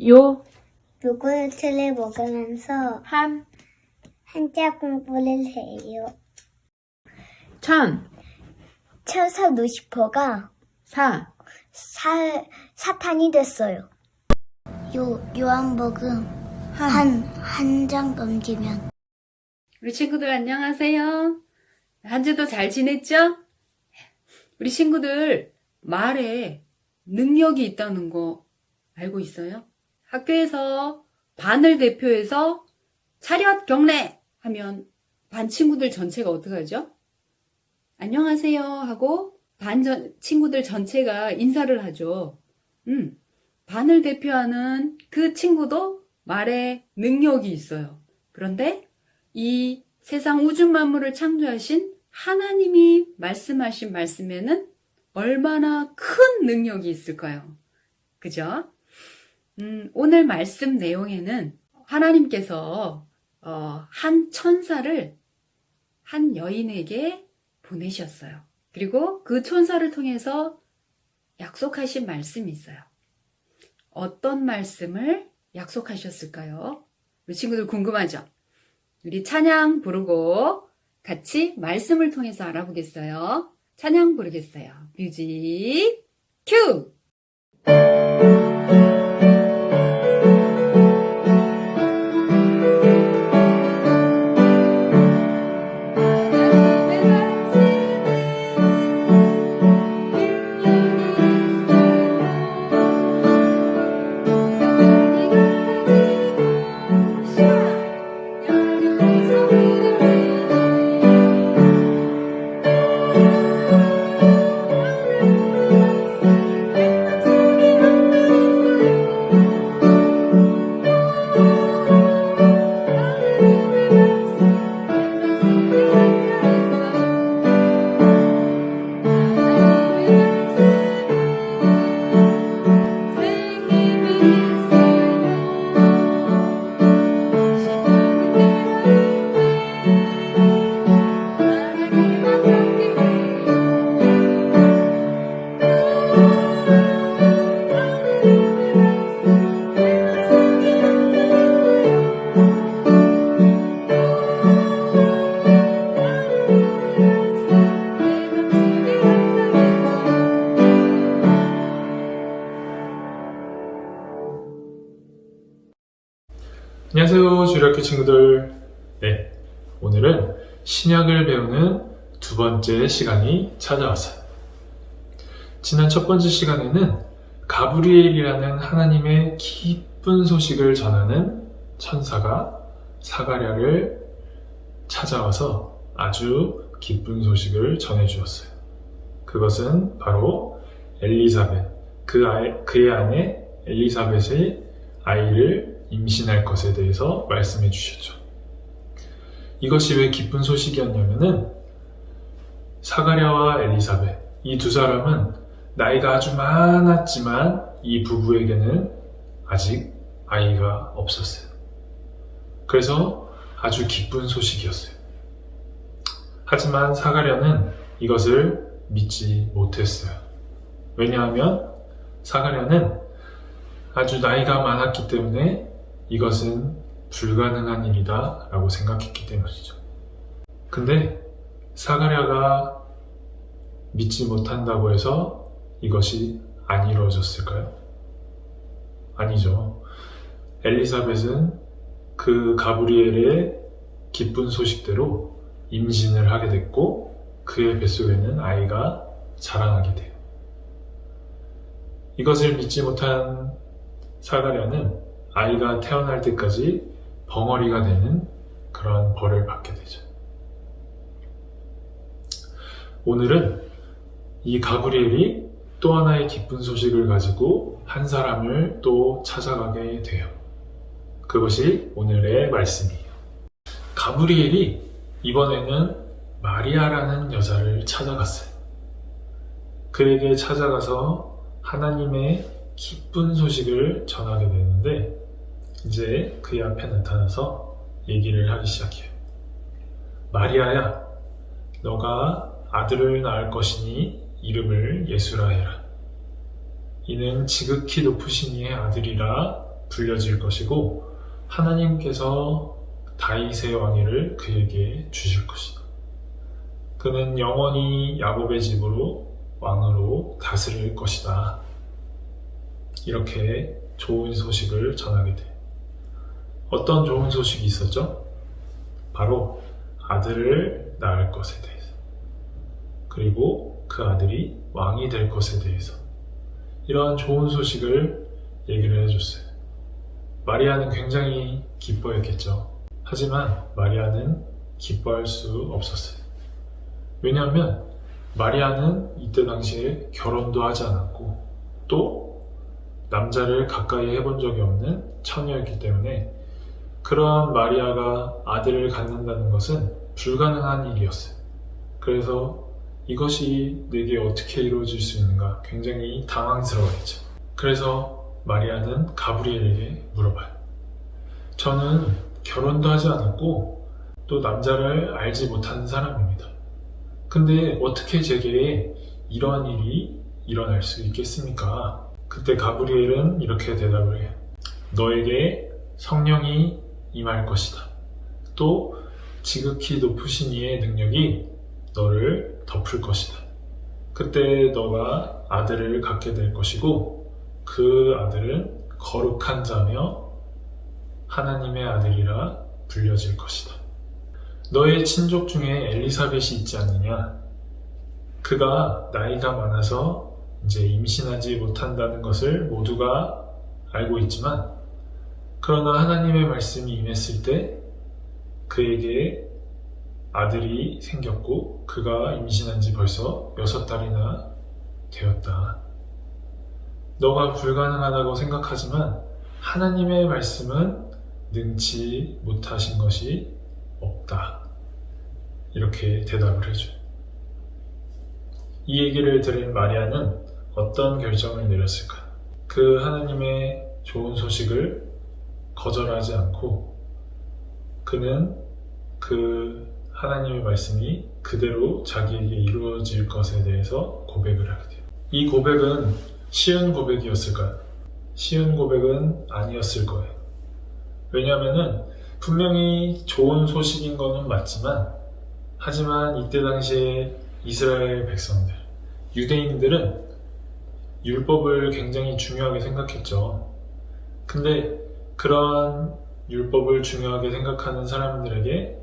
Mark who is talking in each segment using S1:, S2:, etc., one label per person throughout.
S1: 요,
S2: 요구르트를 먹으면서 한자 공부를 해요.
S1: 천,
S2: 쳐서 루시퍼가
S1: 사,
S2: 사탄이 됐어요. 요한복음 한 장 넘기면.
S3: 우리 친구들 안녕하세요. 한 주도 잘 지냈죠? 우리 친구들 말에 능력이 있다는 거 알고 있어요? 학교에서 반을 대표해서 차렷 경례 하면 반 친구들 전체가 어떻게 하죠? 안녕하세요 하고 친구들 전체가 인사를 하죠. 반을 대표하는 그 친구도 말에 능력이 있어요. 그런데 이 세상 우주 만물을 창조하신 하나님이 말씀하신 말씀에는 얼마나 큰 능력이 있을까요? 그죠? 오늘 말씀 내용에는 하나님께서 한 천사를 한 여인에게 보내셨어요. 그리고 그 천사를 통해서 약속하신 말씀이 있어요. 어떤 말씀을 약속하셨을까요? 우리 친구들 궁금하죠? 우리 찬양 부르고 같이 말씀을 통해서 알아보겠어요. 찬양 부르겠어요. 뮤직 큐!
S4: 안녕하세요, 주일학교 친구들. 네, 오늘은 신약을 배우는 두 번째 시간이 찾아왔어요. 지난 첫 번째 시간에는 가브리엘이라는 하나님의 기쁜 소식을 전하는 천사가 사가랴를 찾아와서 아주 기쁜 소식을 전해주었어요. 그것은 바로 엘리사벳, 그의 아내 엘리사벳의 아이를 임신할 것에 대해서 말씀해 주셨죠. 이것이 왜 기쁜 소식이었냐면은 사가랴와 엘리사벳, 이 두 사람은 나이가 아주 많았지만 이 부부에게는 아직 아이가 없었어요. 그래서 아주 기쁜 소식이었어요. 하지만 사가랴는 이것을 믿지 못했어요. 왜냐하면 사가랴는 아주 나이가 많았기 때문에 이것은 불가능한 일이다 라고 생각했기 때문이죠. 근데 사가랴가 믿지 못한다고 해서 이것이 안 이루어졌을까요? 아니죠. 엘리사벳은 그 가브리엘의 기쁜 소식대로 임신을 하게 됐고 그의 뱃속에는 아이가 자라나게 돼요. 이것을 믿지 못한 사가랴는 아이가 태어날 때까지 벙어리가 되는 그런 벌을 받게 되죠. 오늘은 이 가브리엘이 또 하나의 기쁜 소식을 가지고 한 사람을 또 찾아가게 돼요. 그것이 오늘의 말씀이에요. 가브리엘이 이번에는 마리아라는 여자를 찾아갔어요. 그에게 찾아가서 하나님의 기쁜 소식을 전하게 되는데 이제 그의 앞에 나타나서 얘기를 하기 시작해요. 마리아야, 너가 아들을 낳을 것이니 이름을 예수라 해라. 이는 지극히 높으신 이의 아들이라 불려질 것이고 하나님께서 다윗의 왕위를 그에게 주실 것이다. 그는 영원히 야곱의 집으로 왕으로 다스릴 것이다. 이렇게 좋은 소식을 전하게 돼. 어떤 좋은 소식이 있었죠? 바로 아들을 낳을 것에 대해서, 그리고 그 아들이 왕이 될 것에 대해서 이러한 좋은 소식을 얘기를 해줬어요. 마리아는 굉장히 기뻐했겠죠. 하지만 마리아는 기뻐할 수 없었어요. 왜냐하면 마리아는 이때 당시에 결혼도 하지 않았고 또 남자를 가까이 해본 적이 없는 처녀였기 때문에 그러한 마리아가 아들을 갖는다는 것은 불가능한 일이었어요. 그래서 이것이 내게 어떻게 이루어질 수 있는가 굉장히 당황스러워했죠. 그래서 마리아는 가브리엘에게 물어봐요. 저는 결혼도 하지 않았고 또 남자를 알지 못하는 사람입니다. 근데 어떻게 제게 이러한 일이 일어날 수 있겠습니까? 그때 가브리엘은 이렇게 대답을 해요. 너에게 성령이 임할 것이다. 또 지극히 높으신 이의 능력이 너를 덮을 것이다. 그때 너가 아들을 갖게 될 것이고 그 아들은 거룩한 자며 하나님의 아들이라 불려질 것이다. 너의 친족 중에 엘리사벳이 있지 않느냐? 그가 나이가 많아서 이제 임신하지 못한다는 것을 모두가 알고 있지만 그러나 하나님의 말씀이 임했을 때 그에게 아들이 생겼고 그가 임신한 지 벌써 6달이나 되었다. 너가 불가능하다고 생각하지만 하나님의 말씀은 능치 못하신 것이 없다. 이렇게 대답을 해줘요. 이 얘기를 들은 마리아는 어떤 결정을 내렸을까? 그 하나님의 좋은 소식을 거절하지 않고 그는 그 하나님의 말씀이 그대로 자기에게 이루어질 것에 대해서 고백을 하게 돼요. 이 고백은 쉬운 고백이었을까요? 쉬운 고백은 아니었을 거예요. 왜냐하면 분명히 좋은 소식인 거는 맞지만 하지만 이때 당시에 이스라엘 백성들, 유대인들은 율법을 굉장히 중요하게 생각했죠. 근데 그러한 율법을 중요하게 생각하는 사람들에게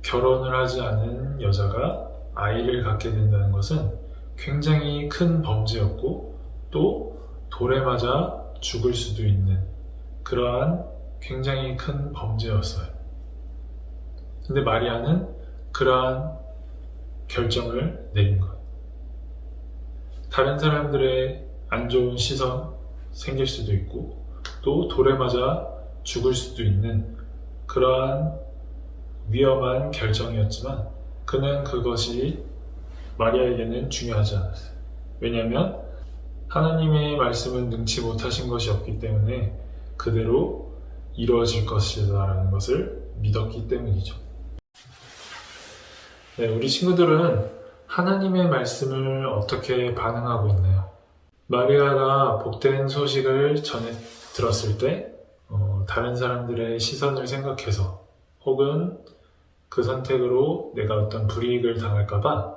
S4: 결혼을 하지 않은 여자가 아이를 갖게 된다는 것은 굉장히 큰 범죄였고 또 돌에 맞아 죽을 수도 있는 그러한 굉장히 큰 범죄였어요. 근데 마리아는 그러한 결정을 내린 거예요. 다른 사람들의 안 좋은 시선 생길 수도 있고 또 돌에 맞아 죽을 수도 있는 그러한 위험한 결정이었지만 그는 그것이 마리아에게는 중요하지 않았어요. 왜냐하면 하나님의 말씀은 능치 못하신 것이 없기 때문에 그대로 이루어질 것이다라는 것을 믿었기 때문이죠. 네, 우리 친구들은 하나님의 말씀을 어떻게 반응하고 있나요? 마리아가 복된 소식을 들었을 때 다른 사람들의 시선을 생각해서 혹은 그 선택으로 내가 어떤 불이익을 당할까봐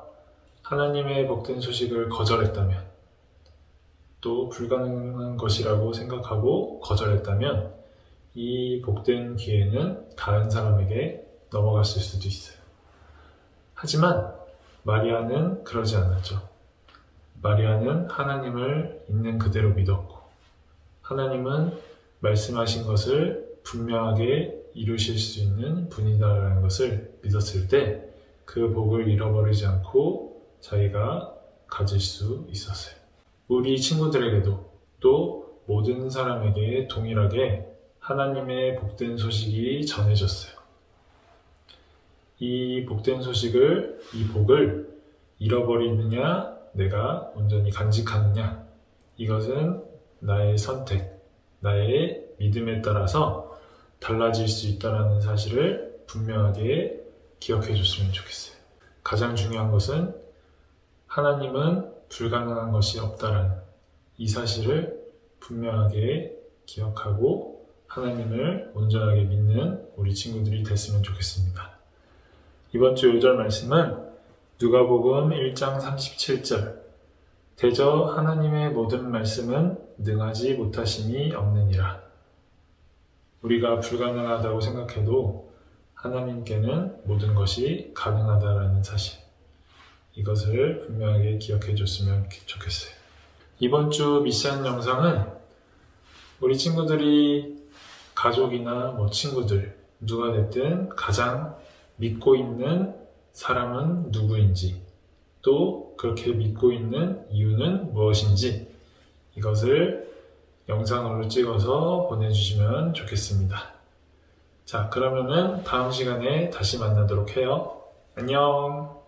S4: 하나님의 복된 소식을 거절했다면 또 불가능한 것이라고 생각하고 거절했다면 이 복된 기회는 다른 사람에게 넘어갔을 수도 있어요. 하지만 마리아는 그러지 않았죠. 마리아는 하나님을 있는 그대로 믿었고 하나님은 말씀하신 것을 분명하게 이루실 수 있는 분이다라는 것을 믿었을 때 그 복을 잃어버리지 않고 자기가 가질 수 있었어요. 우리 친구들에게도 또 모든 사람에게 동일하게 하나님의 복된 소식이 전해졌어요. 이 복된 소식을, 이 복을 잃어버리느냐, 내가 온전히 간직하느냐, 이것은 나의 선택, 나의 믿음에 따라서 달라질 수 있다는 사실을 분명하게 기억해 줬으면 좋겠어요. 가장 중요한 것은 하나님은 불가능한 것이 없다라는 이 사실을 분명하게 기억하고 하나님을 온전하게 믿는 우리 친구들이 됐으면 좋겠습니다. 이번 주 요절 말씀은 누가복음 1장 37절. 대저 하나님의 모든 말씀은 능하지 못하심이 없느니라. 우리가 불가능하다고 생각해도 하나님께는 모든 것이 가능하다라는 사실. 이것을 분명하게 기억해 줬으면 좋겠어요. 이번 주 미션 영상은 우리 친구들이 가족이나 친구들 누가 됐든 가장 믿고 있는 사람은 누구인지, 또 그렇게 믿고 있는 이유는 무엇인지, 이것을 영상으로 찍어서 보내주시면 좋겠습니다. 자, 그러면은 다음 시간에 다시 만나도록 해요. 안녕.